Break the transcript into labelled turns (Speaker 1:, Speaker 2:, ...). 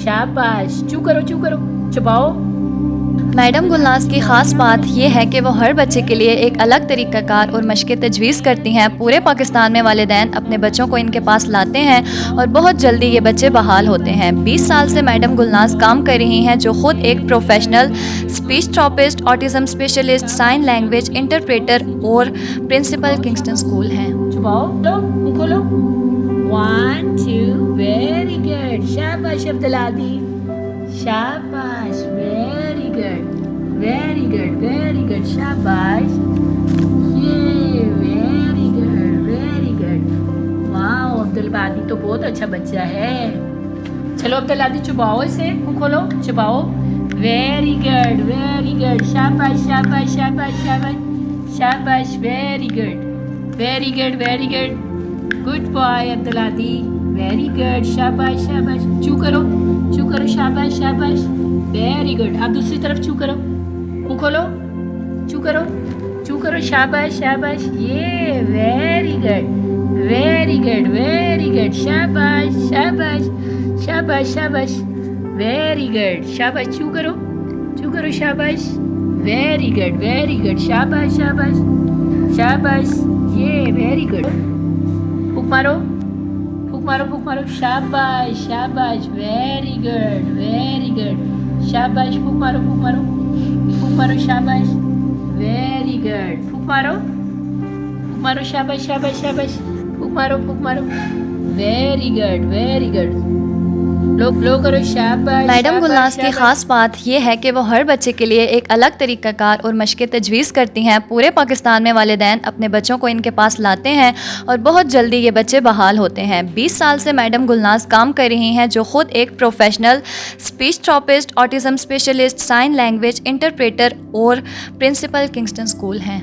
Speaker 1: शाबाश, चू करो, चबाओ।
Speaker 2: मैडम गुलनाज की ख़ास बात यह है कि वो हर बच्चे के लिए एक अलग तरीक़ाकार और मशक़ें तजवीज़ करती हैं। पूरे पाकिस्तान में वालिदैन अपने बच्चों को इनके पास लाते हैं और बहुत जल्दी ये बच्चे बहाल होते हैं। 20 साल से मैडम गुलनाज काम कर रही हैं, जो ख़ुद एक professional speech therapist, autism specialist, sign language interpreter और प्रिंसिपल किंगस्टन स्कूल हैं।
Speaker 1: चबाओ, लो, मुँह खोलो। 1 2 वेरी गुड, शाबाश अब्दुलादी, शाबाश, वेरी गुड, शाबाश, ये वेरी गुड। वाह, अब्दुल तो बहुत अच्छा बच्चा है। चलो अब्दुलादी, चबाओ इसे, मुँह खोलो, चबाओ। वेरी गुड, शाबाश, वेरी गुड, गुड बॉय अब्दुलादी, वेरी गुड, शाबाश, चू करो, शाबाश, वेरी गुड। आप दूसरी तरफ चू करो, मुँह खोलो, चू करो, शाबाश, ये वेरी गुड, शाबाश, वेरी गुड, शाबाश, चू करो, शाबाश, वेरी गुड, शाबाश, ये वेरी गुड। फूक मारो, शाबाश, वेरी गुड, शाबाश, फूक मारो, शाबाश, वेरी गुड, फूक मारो, शाबाश, फूक मारो, वेरी गुड, लो करो, शाबाश।
Speaker 2: मैडम गुलनाज की ख़ास बात यह है कि वो हर बच्चे के लिए एक अलग तरीक़ाकार और मशक़ें तजवीज़ करती हैं। पूरे पाकिस्तान में वालिदैन अपने बच्चों को इनके पास लाते हैं और बहुत जल्दी ये बच्चे बहाल होते हैं। 20 साल से मैडम गुलनाज काम कर रही हैं, जो ख़ुद एक professional speech therapist, autism specialist, sign language interpreter और प्रिंसिपल किंगस्टन स्कूल हैं।